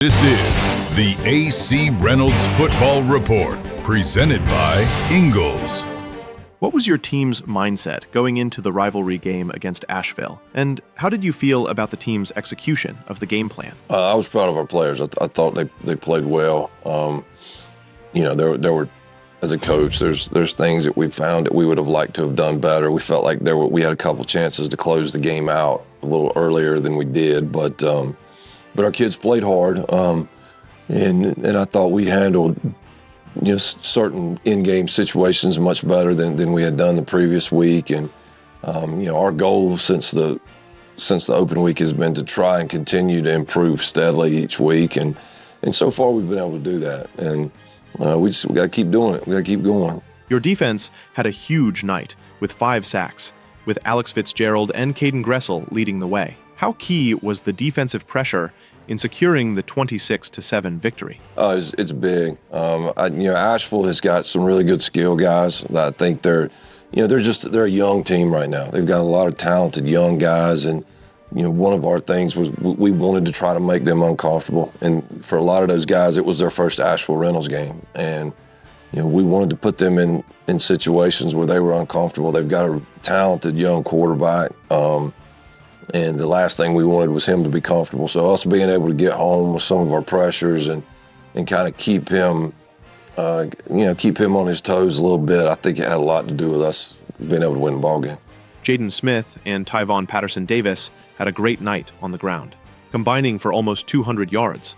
This is the AC Reynolds Football Report, presented by Ingalls. What was your team's mindset going into the rivalry game against Asheville? And how did you feel about the team's execution of the game plan? I was proud of our players. I thought they played well. There were, as a coach, there's things that we found that we would have liked to have done better. We felt like we had a couple chances to close the game out a little earlier than we did, but our kids played hard, and I thought we handled certain in-game situations much better than we had done the previous week. And our goal since the open week has been to try and continue to improve steadily each week, and so far we've been able to do that. And we got to keep doing it. We got to keep going. Your defense had a huge night with 5 sacks, with Alex Fitzgerald and Caden Gressel leading the way. How key was the defensive pressure in securing the 26-7 victory? It's big. Asheville has got some really good skill guys. I think they're a young team right now. They've got a lot of talented young guys, and one of our things was we wanted to try to make them uncomfortable. And for a lot of those guys, it was their first Asheville Reynolds game, and we wanted to put them in situations where they were uncomfortable. They've got a talented young quarterback. And the last thing we wanted was him to be comfortable. So us being able to get home with some of our pressures and kind of keep him on his toes a little bit, I think it had a lot to do with us being able to win the ball game. Jaden Smith and Tyvon Patterson-Davis had a great night on the ground, combining for almost 200 yards.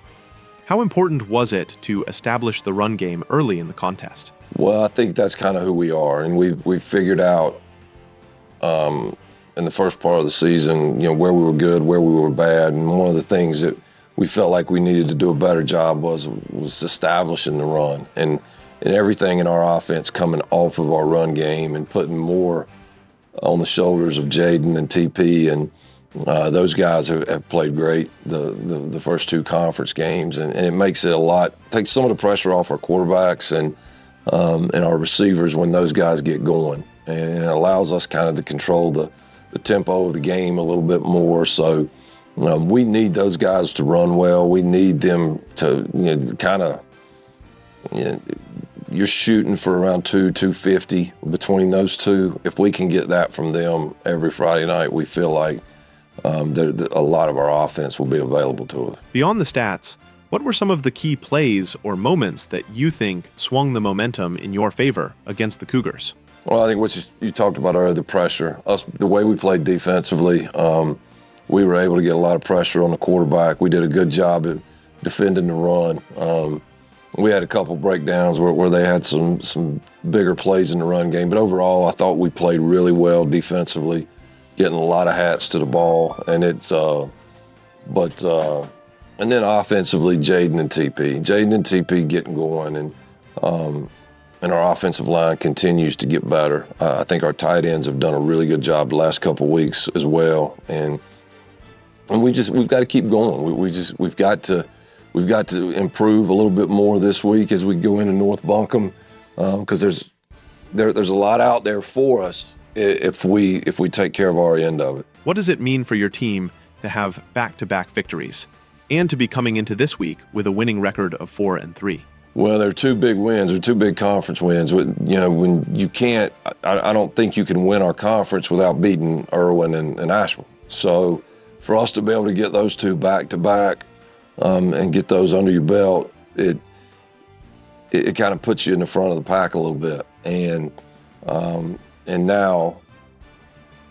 How important was it to establish the run game early in the contest? Well, I think that's kind of who we are, and we've figured out in the first part of the season, where we were good, where we were bad. And one of the things that we felt like we needed to do a better job was establishing the run and everything in our offense coming off of our run game and putting more on the shoulders of Jaden and TP. And those guys have played great the first 2 conference games. And it makes it takes some of the pressure off our quarterbacks and our receivers when those guys get going. And it allows us kind of to control the tempo of the game a little bit more. So we need those guys to run well. We need them to, you're shooting for around 250 between those two. If we can get that from them every Friday night, we feel like a lot of our offense will be available to us. Beyond the stats, what were some of the key plays or moments that you think swung the momentum in your favor against the Cougars? Well, I think what you talked about earlier, the pressure. The way we played defensively, we were able to get a lot of pressure on the quarterback. We did a good job at defending the run. We had a couple breakdowns where they had some bigger plays in the run game. But overall, I thought we played really well defensively, getting a lot of hats to the ball. And and then offensively, Jaden and TP getting going, and our offensive line continues to get better. I think our tight ends have done a really good job the last couple of weeks as well, and we've got to keep going. We've got to improve a little bit more this week as we go into North Buncombe, because there's a lot out there for us if we take care of our end of it. What does it mean for your team to have back-to-back victories and to be coming into this week with a winning record of 4-3? Well, they're 2 big wins. They're 2 big conference wins. When you can't, I don't think you can win our conference without beating Irwin and Asheville. So for us to be able to get those 2 back-to-back and get those under your belt, it kind of puts you in the front of the pack a little bit. And now,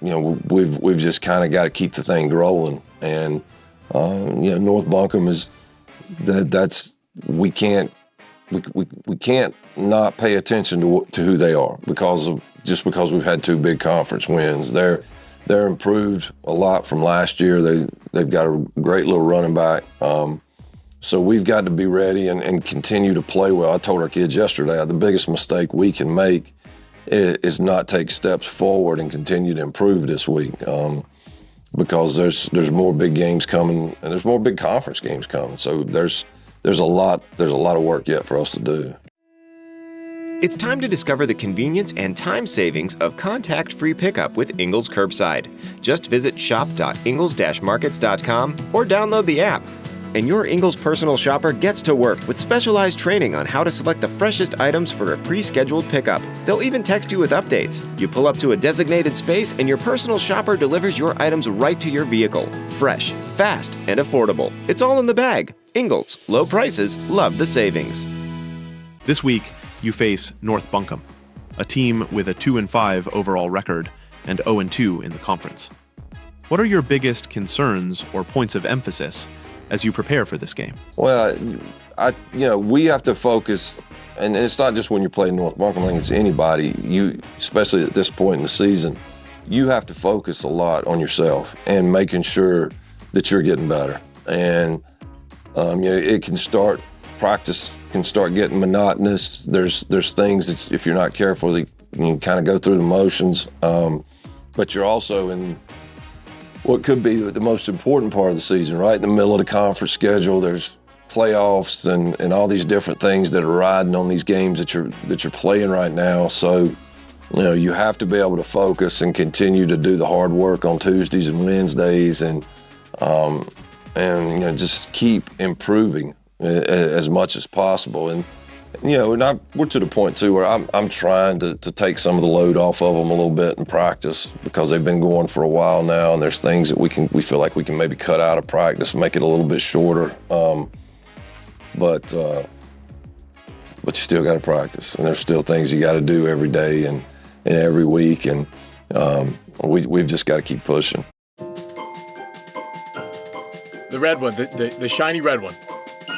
we've just kind of got to keep the thing rolling. And North Buncombe is we can't not pay attention to who they are because we've had 2 big conference wins. They're improved a lot from last year. They've got a great little running back. So we've got to be ready and continue to play well. I told our kids yesterday, the biggest mistake we can make is not take steps forward and continue to improve this week, because there's more big games coming and there's more big conference games coming. So there's a lot of work yet for us to do. It's time to discover the convenience and time savings of contact-free pickup with Ingalls Curbside. Just visit shop.ingalls-markets.com or download the app. and your Ingles personal shopper gets to work with specialized training on how to select the freshest items for a pre-scheduled pickup. They'll even text you with updates. You pull up to a designated space, and your personal shopper delivers your items right to your vehicle. Fresh, fast, and affordable. It's all in the bag. Ingles, low prices, love the savings. This week, you face North Buncombe, a team with a 2-5 overall record and 0-2 in the conference. What are your biggest concerns or points of emphasis as you prepare for this game? Well, we have to focus, and it's not just when you're playing North Buncombe, I think it's anybody. Especially at this point in the season, you have to focus a lot on yourself and making sure that you're getting better. And practice can start getting monotonous. There's things that if you're not careful, you can kind of go through the motions. But you're also in what could be the most important part of the season, right? In the middle of the conference schedule, there's playoffs and all these different things that are riding on these games that you're playing right now. So, you have to be able to focus and continue to do the hard work on Tuesdays and Wednesdays, and just keep improving as much as possible. And we're to the point too where I'm trying to take some of the load off of them a little bit in practice, because they've been going for a while now, and there's things that we feel like we can maybe cut out of practice, make it a little bit shorter. But you still got to practice, and there's still things you got to do every day and every week, and we've just got to keep pushing. The red one, the shiny red one.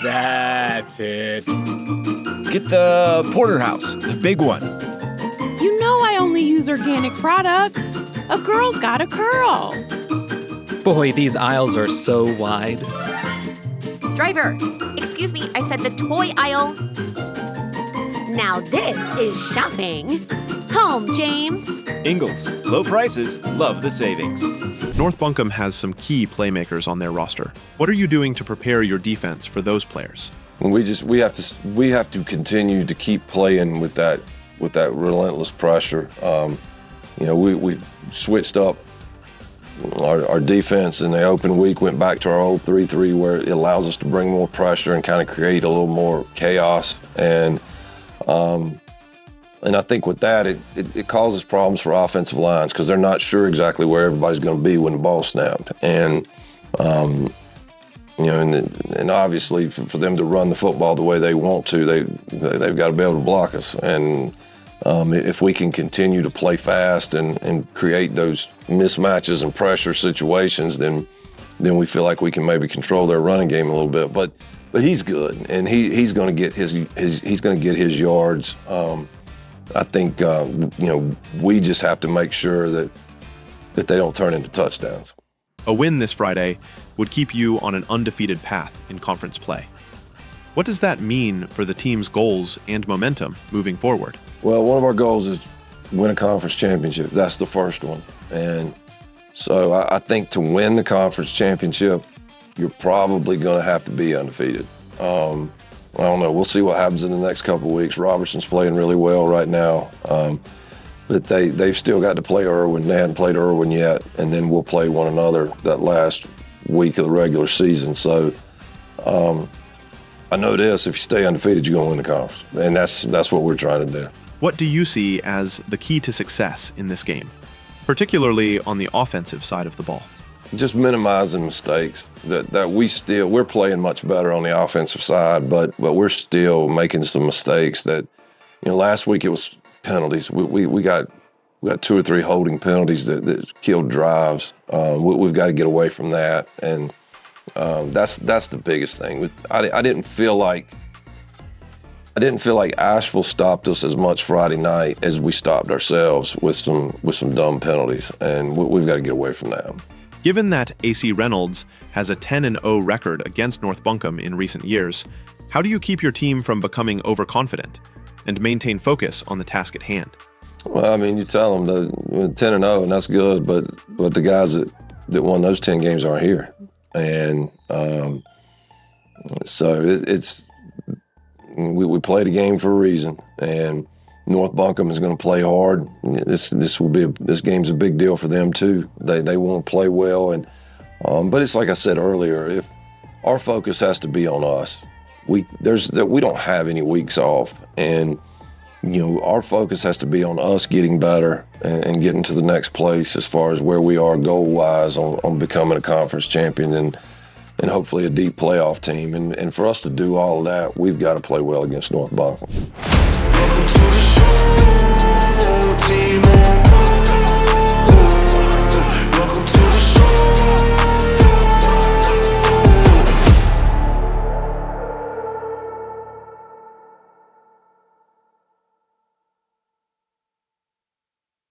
That's it. Get the porterhouse, the big one. You know I only use organic product. A girl's got a curl. Boy, these aisles are so wide. Driver, excuse me, I said the toy aisle. Now this is shopping. Home, James. Ingles, low prices, love the savings. North Buncombe has some key playmakers on their roster. What are you doing to prepare your defense for those players? We have to continue to keep playing with that relentless pressure. We switched up our defense in the open week, went back to our old 3-3, where it allows us to bring more pressure and kind of create a little more chaos. And I think with that, it causes problems for offensive lines, because they're not sure exactly where everybody's going to be when the ball snapped. And and obviously for them to run the football the way they want to, they've got to be able to block us. And if we can continue to play fast and create those mismatches and pressure situations, then we feel like we can maybe control their running game a little bit. But he's good, and he's going to get his yards. I think we just have to make sure that they don't turn into touchdowns. A win this Friday would keep you on an undefeated path in conference play. What does that mean for the team's goals and momentum moving forward? Well, one of our goals is win a conference championship. That's the first one. And so I think to win the conference championship, you're probably going to have to be undefeated. I don't know. We'll see what happens in the next couple of weeks. Robertson's playing really well right now. But they've still got to play Irwin. They hadn't played Irwin yet, and then we'll play one another that last week of the regular season. So I know this: if you stay undefeated, you're going to win the conference, and that's what we're trying to do. What do you see as the key to success in this game, particularly on the offensive side of the ball? Just minimizing mistakes. We're playing much better on the offensive side, but we're still making some mistakes. That last week it was penalties. We got 2 or 3 holding penalties that killed drives. We've got to get away from that, and that's the biggest thing. I didn't feel like Asheville stopped us as much Friday night as we stopped ourselves with some dumb penalties, and we've got to get away from that. Given that AC Reynolds has a 10-0 record against North Buncombe in recent years, how do you keep your team from becoming overconfident and maintain focus on the task at hand? Well, I mean, you tell them that 10-0, and that's good, but the guys that won those 10 games aren't here. And so we played a game for a reason, and North Buncombe is going to play hard. This game's a big deal for them too. They want to play well, and but it's like I said earlier, our focus has to be on us. We don't have any weeks off, and our focus has to be on us getting better and getting to the next place as far as where we are goal-wise on becoming a conference champion and hopefully a deep playoff team. And for us to do all of that, we've got to play well against North Buncombe. Welcome to the show, team